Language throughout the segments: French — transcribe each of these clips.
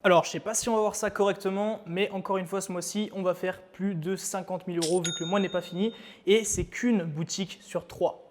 Alors, je sais pas si on va voir ça correctement, mais encore une fois, ce mois-ci, on va faire plus de 50 000 € vu que le mois n'est pas fini et c'est qu'une boutique sur 3.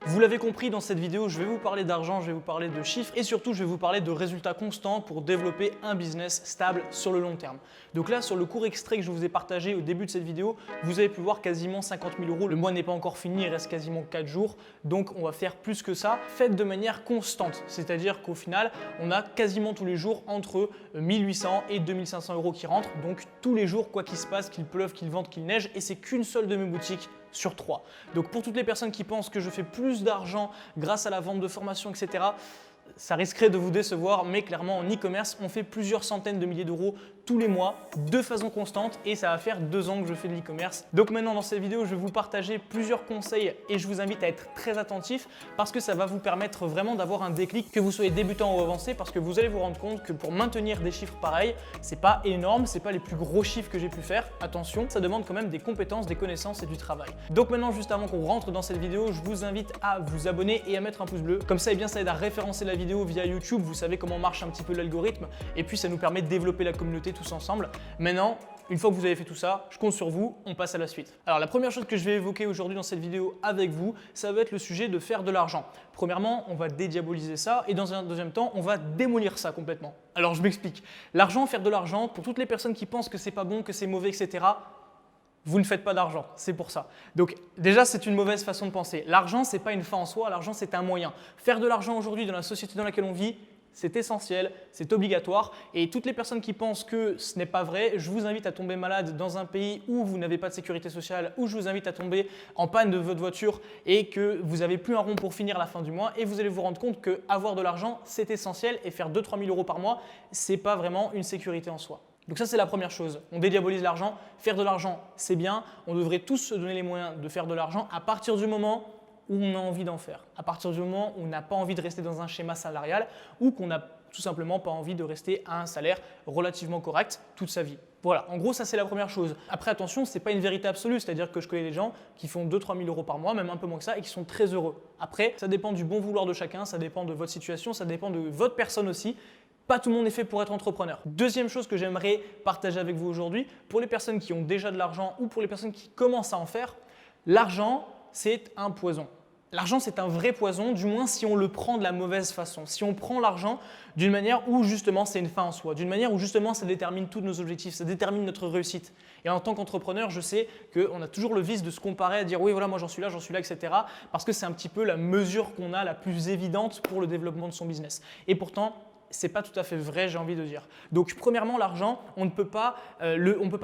Vous l'avez compris, dans cette vidéo, je vais vous parler d'argent, je vais vous parler de chiffres et surtout, je vais vous parler de résultats constants pour développer un business stable sur le long terme. Donc là, sur le court extrait que je vous ai partagé au début de cette vidéo, vous avez pu voir quasiment 50 000 €. Le mois n'est pas encore fini, il reste quasiment 4 jours, donc on va faire plus que ça. Faites de manière constante, c'est-à-dire qu'au final, on a quasiment tous les jours entre 1800 et 2500 € qui rentrent, donc tous les jours, quoi qu'il se passe, qu'il pleuve, qu'il vente, qu'il neige, et c'est qu'une seule de mes boutiques sur 3. Donc pour toutes les personnes qui pensent que je fais plus d'argent grâce à la vente de formation, etc., ça risquerait de vous décevoir, mais clairement en e-commerce, on fait plusieurs centaines de milliers d'euros tous les mois de façon constante et ça va faire 2 ans que je fais de l'e-commerce. Donc maintenant dans cette vidéo, je vais vous partager plusieurs conseils et je vous invite à être très attentif parce que ça va vous permettre vraiment d'avoir un déclic, que vous soyez débutant ou avancé, parce que vous allez vous rendre compte que pour maintenir des chiffres pareils, c'est pas énorme, c'est pas les plus gros chiffres que j'ai pu faire. Attention, ça demande quand même des compétences, des connaissances et du travail. Donc maintenant, juste avant qu'on rentre dans cette vidéo, je vous invite à vous abonner et à mettre un pouce bleu. Comme ça, eh bien, ça aide à référencer la vidéo via YouTube. Vous savez comment marche un petit peu l'algorithme et puis ça nous permet de développer la communauté tous ensemble. Maintenant, une fois que vous avez fait tout ça, je compte sur vous, on passe à la suite. Alors la première chose que je vais évoquer aujourd'hui dans cette vidéo avec vous, ça va être le sujet de faire de l'argent. Premièrement, on va dédiaboliser ça et dans un deuxième temps, on va démolir ça complètement. Alors je m'explique. L'argent, faire de l'argent, pour toutes les personnes qui pensent que c'est pas bon, que c'est mauvais, etc., vous ne faites pas d'argent, c'est pour ça. Donc déjà, c'est une mauvaise façon de penser. L'argent, ce n'est pas une fin en soi, l'argent, c'est un moyen. Faire de l'argent aujourd'hui dans la société dans laquelle on vit, c'est essentiel, c'est obligatoire et toutes les personnes qui pensent que ce n'est pas vrai, je vous invite à tomber malade dans un pays où vous n'avez pas de sécurité sociale, où je vous invite à tomber en panne de votre voiture et que vous n'avez plus un rond pour finir la fin du mois et vous allez vous rendre compte qu'avoir de l'argent, c'est essentiel et faire 2-3 000 € par mois, ce n'est pas vraiment une sécurité en soi. Donc ça, c'est la première chose. On dédiabolise l'argent. Faire de l'argent, c'est bien. On devrait tous se donner les moyens de faire de l'argent à partir du moment où on a envie d'en faire, à partir du moment où on n'a pas envie de rester dans un schéma salarial ou qu'on n'a tout simplement pas envie de rester à un salaire relativement correct toute sa vie. Voilà, en gros, ça c'est la première chose. Après, attention, ce n'est pas une vérité absolue, c'est-à-dire que je connais des gens qui font 2-3 000 € par mois, même un peu moins que ça, et qui sont très heureux. Après, ça dépend du bon vouloir de chacun, ça dépend de votre situation, ça dépend de votre personne aussi. Pas tout le monde est fait pour être entrepreneur. Deuxième chose que j'aimerais partager avec vous aujourd'hui, pour les personnes qui ont déjà de l'argent ou pour les personnes qui commencent à en faire, l'argent, c'est un poison. L'argent, c'est un vrai poison, du moins si on le prend de la mauvaise façon. Si on prend l'argent d'une manière où justement c'est une fin en soi, d'une manière où justement ça détermine tous nos objectifs, ça détermine notre réussite. Et en tant qu'entrepreneur, je sais qu'on a toujours le vice de se comparer, à dire oui voilà moi j'en suis là, etc. Parce que c'est un petit peu la mesure qu'on a la plus évidente pour le développement de son business. Et pourtant, c'est pas tout à fait vrai, j'ai envie de dire. Donc premièrement, l'argent, on ne peut pas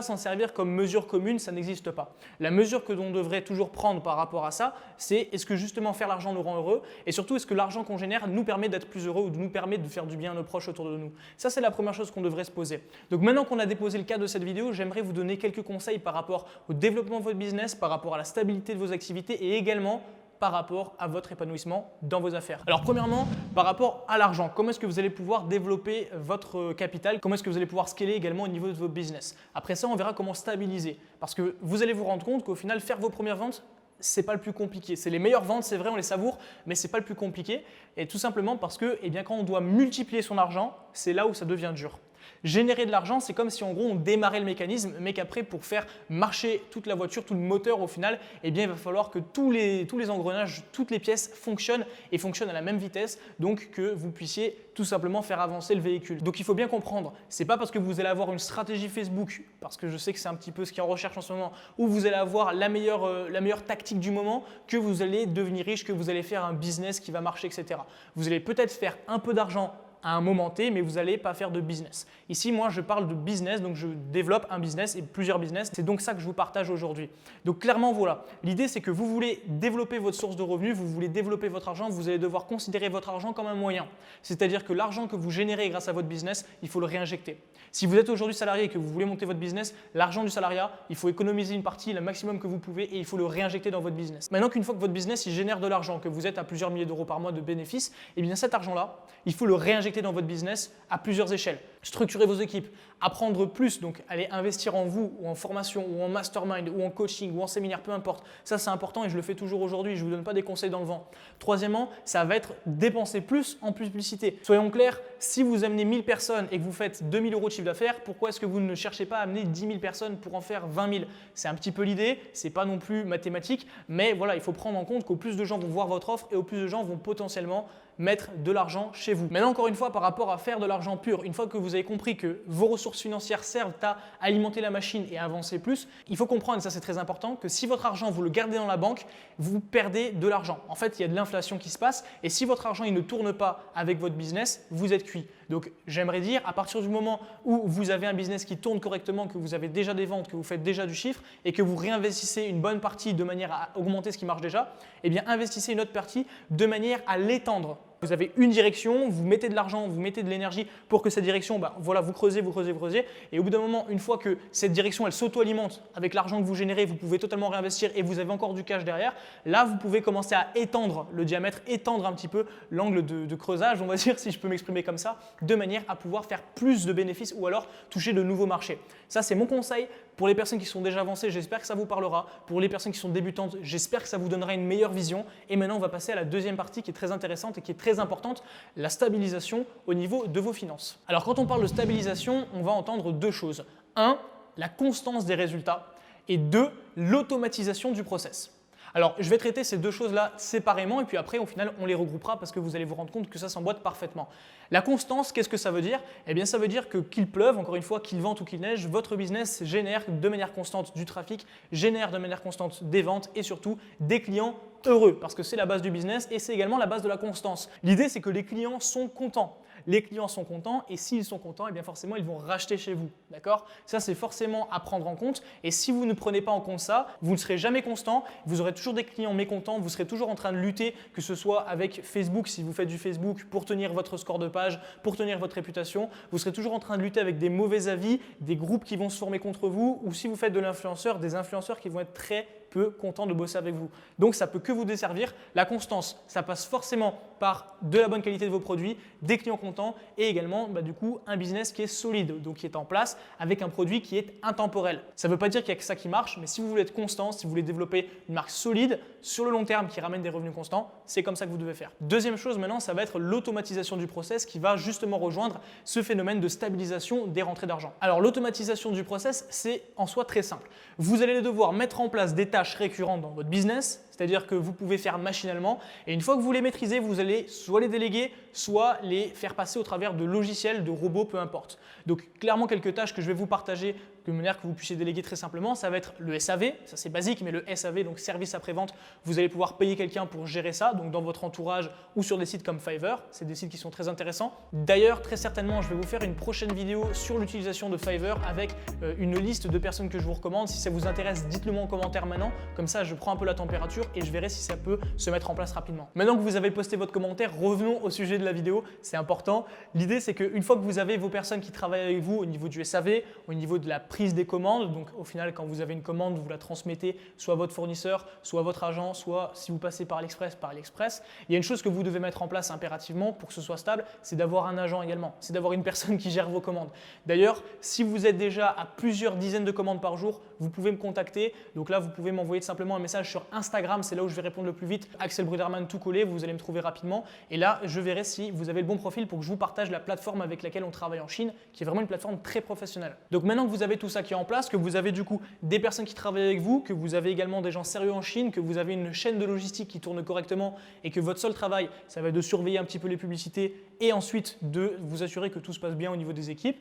s'en servir comme mesure commune, ça n'existe pas. La mesure que l'on devrait toujours prendre par rapport à ça, c'est est-ce que justement faire l'argent nous rend heureux et surtout est-ce que l'argent qu'on génère nous permet d'être plus heureux ou nous permet de faire du bien à nos proches autour de nous. Ça, c'est la première chose qu'on devrait se poser. Donc maintenant qu'on a déposé le cadre de cette vidéo, j'aimerais vous donner quelques conseils par rapport au développement de votre business, par rapport à la stabilité de vos activités et également par rapport à votre épanouissement dans vos affaires. Alors premièrement, par rapport à l'argent, comment est-ce que vous allez pouvoir développer votre capital? Comment est-ce que vous allez pouvoir scaler également au niveau de votre business? Après ça, on verra comment stabiliser. Parce que vous allez vous rendre compte qu'au final, faire vos premières ventes, c'est pas le plus compliqué. C'est les meilleures ventes, c'est vrai, on les savoure, mais c'est pas le plus compliqué. Et tout simplement parce que eh bien, quand on doit multiplier son argent, c'est là où ça devient dur. Générer de l'argent, c'est comme si en gros on démarrait le mécanisme, mais qu'après pour faire marcher toute la voiture, tout le moteur au final, eh bien il va falloir que tous les engrenages, toutes les pièces fonctionnent et fonctionnent à la même vitesse, donc que vous puissiez tout simplement faire avancer le véhicule. Donc il faut bien comprendre, c'est pas parce que vous allez avoir une stratégie Facebook, parce que je sais que c'est un petit peu ce qui est en recherche en ce moment, ou vous allez avoir la meilleure tactique du moment, que vous allez devenir riche, que vous allez faire un business qui va marcher, etc. Vous allez peut-être faire un peu d'argent à un moment T, mais vous n'allez pas faire de business. Ici, moi, je parle de business, donc je développe un business et plusieurs business. C'est donc ça que je vous partage aujourd'hui. Donc clairement, voilà. L'idée, c'est que vous voulez développer votre source de revenus, vous voulez développer votre argent, vous allez devoir considérer votre argent comme un moyen. C'est-à-dire que l'argent que vous générez grâce à votre business, il faut le réinjecter. Si vous êtes aujourd'hui salarié et que vous voulez monter votre business, l'argent du salariat, il faut économiser une partie, le maximum que vous pouvez, et il faut le réinjecter dans votre business. Maintenant qu'une fois que votre business il génère de l'argent, que vous êtes à plusieurs milliers d'euros par mois de bénéfices, eh bien cet argent-là, il faut le réinjecter priorités dans votre business à plusieurs échelles. Structurer vos équipes, apprendre plus, donc aller investir en vous ou en formation ou en mastermind ou en coaching ou en séminaire, peu importe. Ça, c'est important et je le fais toujours aujourd'hui. Je ne vous donne pas des conseils dans le vent. Troisièmement, ça va être dépenser plus en publicité. Soyons clairs, si vous amenez 1000 personnes et que vous faites 2000 € de chiffre d'affaires, pourquoi est-ce que vous ne cherchez pas à amener 10 000 personnes pour en faire 20 000? C'est un petit peu l'idée, c'est pas non plus mathématique, mais voilà, il faut prendre en compte qu'au plus de gens vont voir votre offre et au plus de gens vont potentiellement mettre de l'argent chez vous. Maintenant, encore une fois, par rapport à faire de l'argent pur, une fois que vous avez compris que vos ressources financières servent à alimenter la machine et à avancer plus, il faut comprendre, et ça c'est très important, que si votre argent, vous le gardez dans la banque, vous perdez de l'argent. En fait, il y a de l'inflation qui se passe et si votre argent il ne tourne pas avec votre business, vous êtes cuit. Donc, j'aimerais dire, à partir du moment où vous avez un business qui tourne correctement, que vous avez déjà des ventes, que vous faites déjà du chiffre et que vous réinvestissez une bonne partie de manière à augmenter ce qui marche déjà, eh bien, investissez une autre partie de manière à l'étendre. Vous avez une direction, vous mettez de l'argent, vous mettez de l'énergie pour que cette direction, voilà, vous creusez, vous creusez, vous creusez. Et au bout d'un moment, une fois que cette direction, elle s'auto-alimente avec l'argent que vous générez, vous pouvez totalement réinvestir et vous avez encore du cash derrière. Là, vous pouvez commencer à étendre le diamètre, étendre un petit peu l'angle de creusage, on va dire, si je peux m'exprimer comme ça, de manière à pouvoir faire plus de bénéfices ou alors toucher de nouveaux marchés. Ça, c'est mon conseil. Pour les personnes qui sont déjà avancées, j'espère que ça vous parlera. Pour les personnes qui sont débutantes, j'espère que ça vous donnera une meilleure vision. Et maintenant, on va passer à la deuxième partie qui est très intéressante et qui est très importante, la stabilisation au niveau de vos finances. Alors, quand on parle de stabilisation, on va entendre deux choses. 1, la constance des résultats et 2, l'automatisation du process. Alors, je vais traiter ces deux choses-là séparément et puis après, au final, on les regroupera parce que vous allez vous rendre compte que ça s'emboîte parfaitement. La constance, qu'est-ce que ça veut dire? Eh bien, ça veut dire que qu'il pleuve, encore une fois, qu'il vente ou qu'il neige, votre business génère de manière constante du trafic, génère de manière constante des ventes et surtout des clients heureux parce que c'est la base du business et c'est également la base de la constance. L'idée, c'est que les clients sont contents. Les clients sont contents et s'ils sont contents, eh bien forcément, ils vont racheter chez vous. D'accord? Ça, c'est forcément à prendre en compte et si vous ne prenez pas en compte ça, vous ne serez jamais constant, vous aurez toujours des clients mécontents, vous serez toujours en train de lutter, que ce soit avec Facebook, si vous faites du Facebook, pour tenir votre score de page, pour tenir votre réputation, vous serez toujours en train de lutter avec des mauvais avis, des groupes qui vont se former contre vous ou si vous faites de l'influenceur, des influenceurs qui vont être très peu contents de bosser avec vous. Donc, ça peut que vous desservir. La constance, ça passe forcément par de la bonne qualité de vos produits, des clients contents et également du coup un business qui est solide, donc qui est en place avec un produit qui est intemporel. Ça ne veut pas dire qu'il n'y a que ça qui marche, mais si vous voulez être constant, si vous voulez développer une marque solide sur le long terme qui ramène des revenus constants, c'est comme ça que vous devez faire. Deuxième chose maintenant, ça va être l'automatisation du process qui va justement rejoindre ce phénomène de stabilisation des rentrées d'argent. Alors l'automatisation du process, c'est en soi très simple. Vous allez devoir mettre en place des tâches récurrentes dans votre business, c'est-à-dire que vous pouvez faire machinalement et une fois que vous les maîtrisez, vous allez soit les déléguer, soit les faire passer au travers de logiciels, de robots, peu importe. Donc clairement quelques tâches que je vais vous partager de manière que vous puissiez déléguer très simplement, ça va être le SAV, ça c'est basique, mais le SAV, donc service après-vente, vous allez pouvoir payer quelqu'un pour gérer ça, donc dans votre entourage ou sur des sites comme Fiverr, c'est des sites qui sont très intéressants. D'ailleurs, très certainement, je vais vous faire une prochaine vidéo sur l'utilisation de Fiverr avec une liste de personnes que je vous recommande. Si ça vous intéresse, dites-le moi en commentaire maintenant, comme ça je prends un peu la température et je verrai si ça peut se mettre en place rapidement. Maintenant que vous avez posté votre commentaire, revenons au sujet de la vidéo, c'est important. L'idée c'est qu'une fois que vous avez vos personnes qui travaillent avec vous au niveau du SAV, au niveau de la prise des commandes, donc au final quand vous avez une commande, vous la transmettez soit à votre fournisseur, soit à votre agent, soit si vous passez par l'Express, par l'Express. Il y a une chose que vous devez mettre en place impérativement pour que ce soit stable, c'est d'avoir un agent également, c'est d'avoir une personne qui gère vos commandes. D'ailleurs, si vous êtes déjà à plusieurs dizaines de commandes par jour, vous pouvez me contacter. Donc là, vous pouvez m'envoyer simplement un message sur Instagram, c'est là où je vais répondre le plus vite. Axel Bruderman tout collé, vous allez me trouver rapidement. Et là, je verrai si vous avez le bon profil pour que je vous partage la plateforme avec laquelle on travaille en Chine, qui est vraiment une plateforme très professionnelle. Donc maintenant que vous avez tout ça qui est en place, que vous avez du coup des personnes qui travaillent avec vous, que vous avez également des gens sérieux en Chine, que vous avez une chaîne de logistique qui tourne correctement et que votre seul travail, ça va être de surveiller un petit peu les publicités et ensuite de vous assurer que tout se passe bien au niveau des équipes,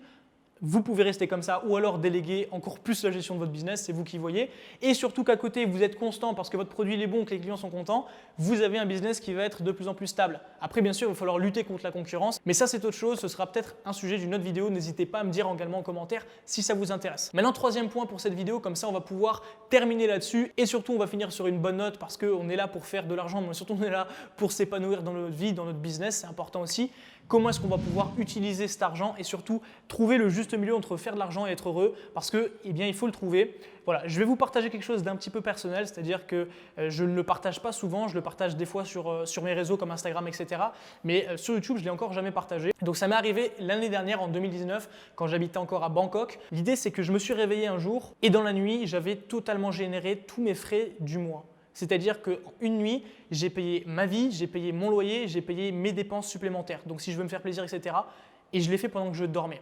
vous pouvez rester comme ça ou alors déléguer encore plus la gestion de votre business, c'est vous qui voyez. Et surtout qu'à côté, vous êtes constant parce que votre produit est bon, que les clients sont contents, vous avez un business qui va être de plus en plus stable. Après, bien sûr, il va falloir lutter contre la concurrence, mais ça, c'est autre chose. Ce sera peut-être un sujet d'une autre vidéo. N'hésitez pas à me dire également en commentaire si ça vous intéresse. Maintenant, troisième point pour cette vidéo, comme ça, on va pouvoir terminer là-dessus et surtout, on va finir sur une bonne note parce qu'on est là pour faire de l'argent, mais surtout, on est là pour s'épanouir dans notre vie, dans notre business, c'est important aussi. comment est-ce qu'on va pouvoir utiliser cet argent et surtout trouver le juste milieu entre faire de l'argent et être heureux parce que, eh bien, il faut le trouver. Voilà, je vais vous partager quelque chose d'un petit peu personnel, c'est-à-dire que je ne le partage pas souvent, je le partage des fois sur mes réseaux comme Instagram, etc. Mais sur YouTube, je ne l'ai encore jamais partagé. Donc ça m'est arrivé l'année dernière, en 2019, quand j'habitais encore à Bangkok. L'idée, c'est que je me suis réveillé un jour et dans la nuit, j'avais totalement généré tous mes frais du mois. C'est-à-dire qu'en une nuit, j'ai payé ma vie, j'ai payé mon loyer, j'ai payé mes dépenses supplémentaires. Donc si je veux me faire plaisir, etc. Et je l'ai fait pendant que je dormais.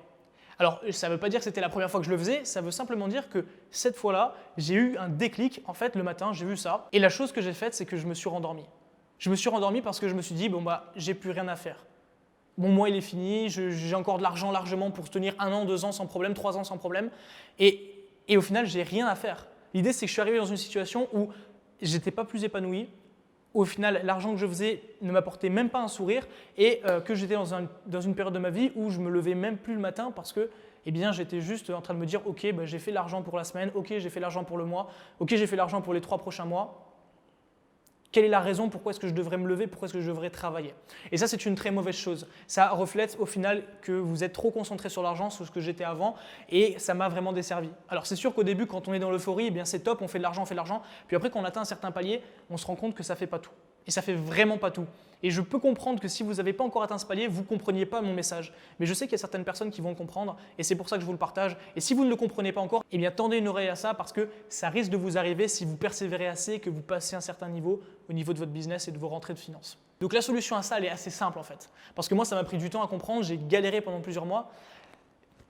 Alors, ça ne veut pas dire que c'était la première fois que je le faisais, ça veut simplement dire que cette fois-là, j'ai eu un déclic. En fait, le matin, j'ai vu ça. Et la chose que j'ai faite, c'est que je me suis rendormi. Je me suis rendormi parce que je me suis dit, bon, bah, j'ai plus rien à faire. Mon mois, il est fini, j'ai encore de l'argent largement pour tenir 1 an, 2 ans sans problème, 3 ans sans problème. Et au final, j'ai rien à faire. L'idée, c'est que je suis arrivé dans une situation où j'étais pas plus épanoui. Au final, l'argent que je faisais ne m'apportait même pas un sourire et que j'étais dans une période de ma vie où je me levais même plus le matin parce que eh bien, j'étais juste en train de me dire « Ok, bah, j'ai fait l'argent pour la semaine, ok, j'ai fait l'argent pour le mois, ok, j'ai fait l'argent pour les 3 prochains mois. » Quelle est la raison? Pourquoi est-ce que je devrais me lever? Pourquoi est-ce que je devrais travailler? Et ça, c'est une très mauvaise chose. Ça reflète au final que vous êtes trop concentré sur l'argent, sur ce que j'étais avant, et ça m'a vraiment desservi. Alors c'est sûr qu'au début, quand on est dans l'euphorie, eh bien c'est top, on fait de l'argent, on fait de l'argent. Puis après, quand on atteint un certain palier, on se rend compte que ça ne fait pas tout. Et ça fait vraiment pas tout. Et je peux comprendre que si vous n'avez pas encore atteint ce palier, vous ne compreniez pas mon message. Mais je sais qu'il y a certaines personnes qui vont le comprendre et c'est pour ça que je vous le partage. Et si vous ne le comprenez pas encore, eh bien tendez une oreille à ça parce que ça risque de vous arriver si vous persévérez assez, que vous passez un certain niveau au niveau de votre business et de vos rentrées de finances. Donc la solution à ça, elle est assez simple en fait. Parce que moi, ça m'a pris du temps à comprendre, j'ai galéré pendant plusieurs mois.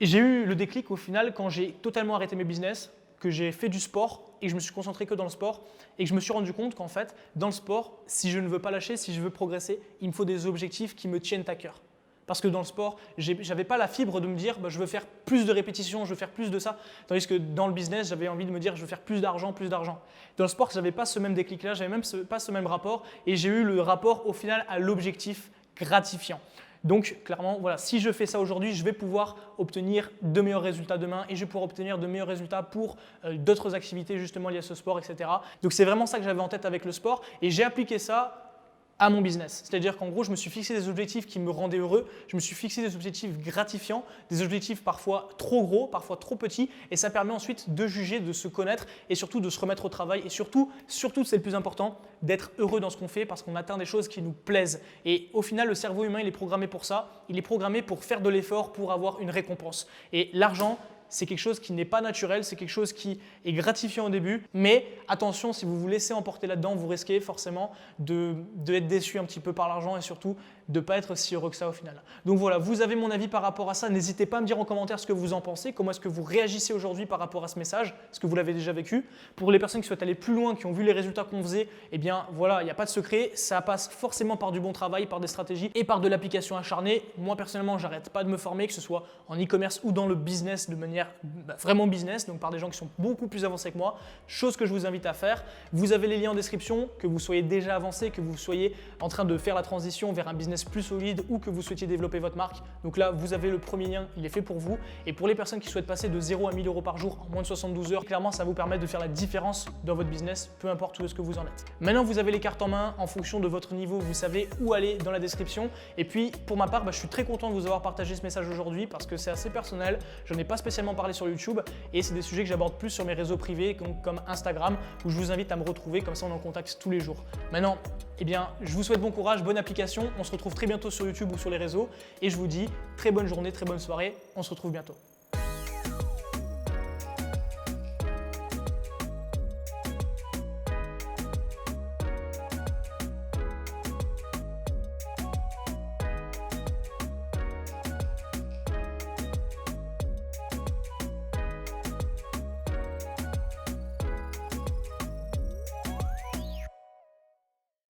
Et j'ai eu le déclic au final quand j'ai totalement arrêté mes business, que j'ai fait du sport et que je me suis concentré que dans le sport et que je me suis rendu compte qu'en fait, dans le sport, si je ne veux pas lâcher, si je veux progresser, il me faut des objectifs qui me tiennent à cœur. Parce que dans le sport, je n'avais pas la fibre de me dire bah, je veux faire plus de répétitions, je veux faire plus de ça. Tandis que dans le business, j'avais envie de me dire je veux faire plus d'argent, plus d'argent. Dans le sport, je n'avais pas ce même déclic-là, je n'avais même pas ce même rapport et j'ai eu le rapport au final à l'objectif gratifiant. Donc clairement, voilà, si je fais ça aujourd'hui, je vais pouvoir obtenir de meilleurs résultats demain et je vais pouvoir obtenir de meilleurs résultats pour d'autres activités justement liées à ce sport, etc. Donc c'est vraiment ça que j'avais en tête avec le sport et j'ai appliqué ça à mon business. C'est-à-dire qu'en gros, je me suis fixé des objectifs qui me rendaient heureux, je me suis fixé des objectifs gratifiants, des objectifs parfois trop gros, parfois trop petits, et ça permet ensuite de juger, de se connaître et surtout de se remettre au travail et surtout c'est le plus important, d'être heureux dans ce qu'on fait parce qu'on atteint des choses qui nous plaisent. Et au final, le cerveau humain, il est programmé pour ça, il est programmé pour faire de l'effort, pour avoir une récompense. Et l'argent, c'est quelque chose qui n'est pas naturel, c'est quelque chose qui est gratifiant au début, mais attention, si vous vous laissez emporter là-dedans, vous risquez forcément d'être déçu un petit peu par l'argent et surtout de ne pas être si heureux que ça au final. Donc voilà, vous avez mon avis par rapport à ça, n'hésitez pas à me dire en commentaire ce que vous en pensez, comment est-ce que vous réagissez aujourd'hui par rapport à ce message, est-ce que vous l'avez déjà vécu. Pour les personnes qui souhaitent aller plus loin, qui ont vu les résultats qu'on faisait, eh bien voilà, il n'y a pas de secret, ça passe forcément par du bon travail, par des stratégies et par de l'application acharnée. Moi personnellement, j'arrête pas de me former, que ce soit en e-commerce ou dans le business de manière vraiment business, donc par des gens qui sont beaucoup plus avancés que moi, chose que je vous invite à faire. Vous avez les liens en description, que vous soyez déjà avancé, que vous soyez en train de faire la transition vers un business plus solide ou que vous souhaitiez développer votre marque. Donc là, vous avez le premier lien, il est fait pour vous. Et pour les personnes qui souhaitent passer de 0 à 1000 € par jour en moins de 72 heures, clairement, ça vous permet de faire la différence dans votre business, peu importe où est-ce que vous en êtes. Maintenant, vous avez les cartes en main, en fonction de votre niveau, vous savez où aller dans la description. Et puis, pour ma part, je suis très content de vous avoir partagé ce message aujourd'hui parce que c'est assez personnel. Je n'en ai pas spécialement parlé sur YouTube et c'est des sujets que j'aborde plus sur mes réseaux privés comme Instagram où je vous invite à me retrouver, comme ça on est en contact tous les jours. Maintenant, eh bien, je vous souhaite bon courage, bonne application, on se retrouve très bientôt sur YouTube ou sur les réseaux et je vous dis très bonne journée, très bonne soirée, on se retrouve bientôt.